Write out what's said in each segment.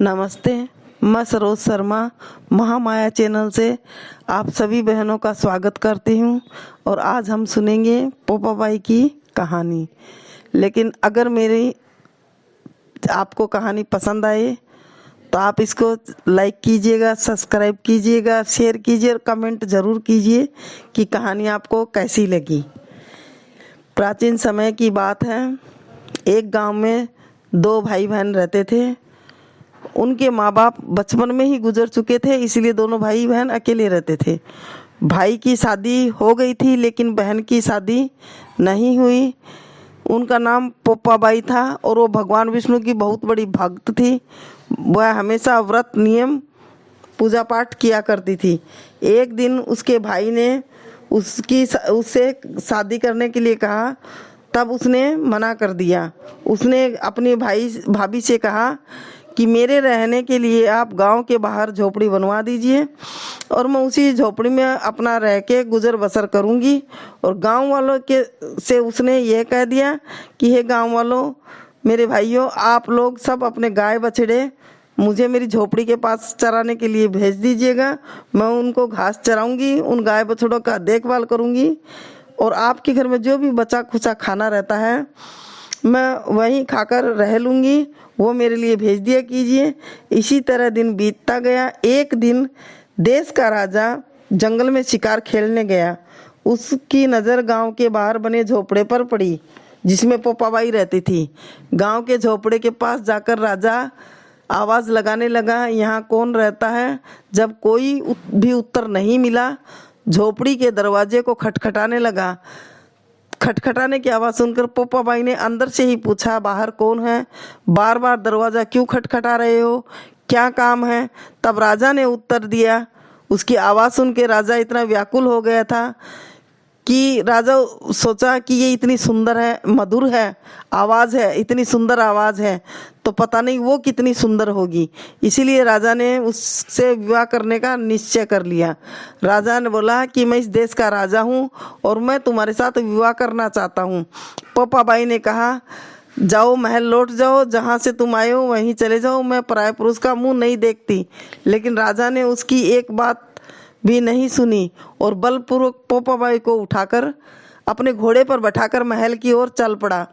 नमस्ते। मैं सरोज शर्मा महामाया चैनल से आप सभी बहनों का स्वागत करती हूँ और आज हम सुनेंगे पोपाबाई की कहानी। लेकिन अगर मेरी आपको कहानी पसंद आए तो आप इसको लाइक कीजिएगा, सब्सक्राइब कीजिएगा, शेयर कीजिए और कमेंट ज़रूर कीजिए कि कहानी आपको कैसी लगी। प्राचीन समय की बात है। एक गांव में दो भाई बहन रहते थे। उनके माँ बाप बचपन में ही गुजर चुके थे, इसलिए दोनों भाई बहन अकेले रहते थे। भाई की शादी हो गई थी लेकिन बहन की शादी नहीं हुई। उनका नाम पोपाबाई था और वो भगवान विष्णु की बहुत बड़ी भक्त थी। वह हमेशा व्रत नियम पूजा पाठ किया करती थी। एक दिन उसके भाई ने उससे शादी करने के लिए कहा, तब उसने मना कर दिया। उसने अपने भाभी से कहा कि मेरे रहने के लिए आप गांव के बाहर झोपड़ी बनवा दीजिए और मैं उसी झोपड़ी में अपना रह के गुजर बसर करूंगी। और गांव वालों के से उसने यह कह दिया कि हे गांव वालों, मेरे भाइयों, आप लोग सब अपने गाय बछड़े मुझे मेरी झोपड़ी के पास चराने के लिए भेज दीजिएगा। मैं उनको घास चराऊंगी, उन गाय बछड़ों का देखभाल करूंगी और आपके घर में जो भी बचा खुचा खाना रहता है मैं वहीं खाकर रह लूँगी, वो मेरे लिए भेज दिया कीजिए। इसी तरह दिन बीतता गया। एक दिन देश का राजा जंगल में शिकार खेलने गया। उसकी नज़र गांव के बाहर बने झोपड़े पर पड़ी जिसमें पोपाबाई रहती थी। गांव के झोपड़े के पास जाकर राजा आवाज़ लगाने लगा, यहाँ कौन रहता है? जब कोई भी उत्तर नहीं मिला, झोपड़ी के दरवाजे को खटखटाने लगा। खटखटाने की आवाज़ सुनकर पोपाबाई ने अंदर से ही पूछा, बाहर कौन है? बार बार दरवाज़ा क्यों खटखटा रहे हो? क्या काम है? तब राजा ने उत्तर दिया। उसकी आवाज़ सुन के राजा इतना व्याकुल हो गया था कि राजा सोचा कि ये इतनी सुंदर है, मधुर है आवाज़ है, इतनी सुंदर आवाज़ है तो पता नहीं वो कितनी सुंदर होगी। इसीलिए राजा ने उससे विवाह करने का निश्चय कर लिया। राजा ने बोला कि मैं इस देश का राजा हूँ और मैं तुम्हारे साथ विवाह करना चाहता हूँ। पोपाबाई ने कहा, जाओ महल लौट जाओ, जहाँ से तुम आए हो वहीं चले जाओ, मैं पराये पुरुष का मुँह नहीं देखती। लेकिन राजा ने उसकी एक बात भी नहीं सुनी और बलपूर्वक पोपाबाई को उठाकर अपने घोड़े पर बैठाकर महल की ओर चल पड़ा।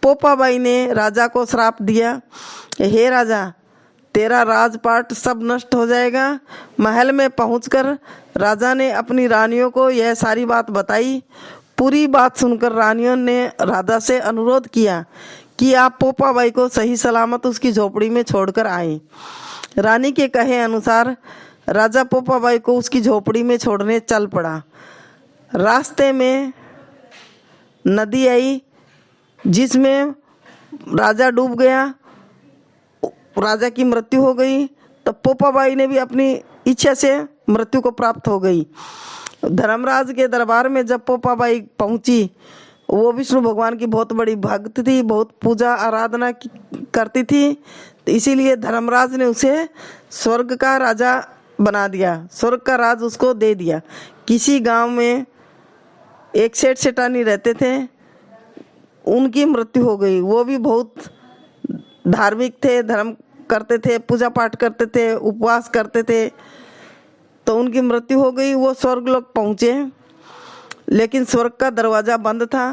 पोपाबाई ने राजा को श्राप दिया, हे राजा, तेरा राजपाट सब नष्ट हो जाएगा। महल में पहुंचकर राजा ने अपनी रानियों को यह सारी बात बताई। पूरी बात सुनकर रानियों ने राजा से अनुरोध किया कि आप पोपाबाई को सही सलामत उसकी झोपड़ी में छोड़कर आए। रानी के कहे अनुसार राजा पोपाबाई को उसकी झोपड़ी में छोड़ने चल पड़ा। रास्ते में नदी आई जिसमें राजा डूब गया। राजा की मृत्यु हो गई। तो पोपाबाई ने भी अपनी इच्छा से मृत्यु को प्राप्त हो गई। धर्मराज के दरबार में जब पोपाबाई पहुंची, वो विष्णु भगवान की बहुत बड़ी भक्त थी, बहुत पूजा आराधना करती थी। तो इसीलिए धर्मराज ने उसे स्वर्ग का राजा बना दिया, स्वर्ग का राज उसको दे दिया। किसी गांव में एक सेठ सेठानी रहते थे, उनकी मृत्यु हो गई। वो भी बहुत धार्मिक थे, धर्म करते थे, पूजा पाठ करते थे, उपवास करते थे। तो उनकी मृत्यु हो गई। वो स्वर्ग लोक पहुँचे लेकिन स्वर्ग का दरवाज़ा बंद था।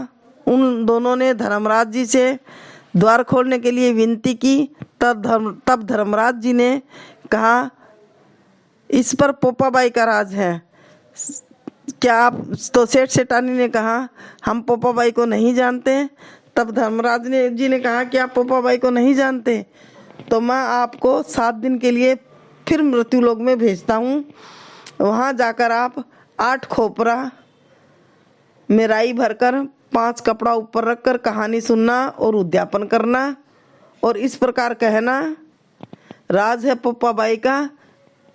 उन दोनों ने धर्मराज जी से द्वार खोलने के लिए विनती की। तब धर्मराज जी ने कहा, इस पर पोपाबाई का राज है, क्या आप? तो सेठ सेठानी ने कहा, हम पोपाबाई को नहीं जानते। तब धर्मराज जी ने कहा कि आप पोपाबाई को नहीं जानते तो मैं आपको 7 दिन के लिए फिर मृत्यु लोक में भेजता हूँ। वहाँ जाकर आप 8 खोपरा में राई भरकर 5 कपड़ा ऊपर रखकर कहानी सुनना और उद्यापन करना और इस प्रकार कहना, राज है पोपाबाई का,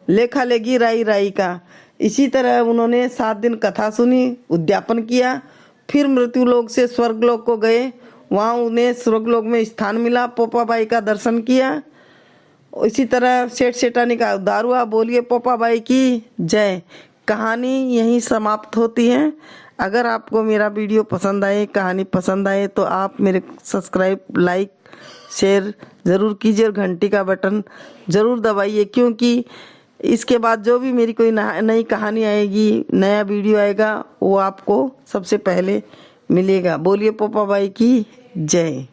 लेखा लेगी राई राई का। इसी तरह उन्होंने 7 दिन कथा सुनी, उद्यापन किया। फिर मृत्यु लोक से स्वर्ग लोक को गए। वहाँ उन्हें स्वर्ग लोक में स्थान मिला, पोपाबाई का दर्शन किया। इसी तरह सेठ सेठानी का उद्धार हुआ। बोलिए पोपाबाई की जय। कहानी यहीं समाप्त होती है। अगर आपको मेरा वीडियो पसंद आए, कहानी पसंद आए तो आप मेरे सब्सक्राइब, लाइक शेयर ज़रूर कीजिए और घंटी का बटन ज़रूर दबाइए, क्योंकि इसके बाद जो भी मेरी कोई नई कहानी आएगी, नया वीडियो आएगा, वो आपको सबसे पहले मिलेगा। बोलिए पोपा बाई की जय।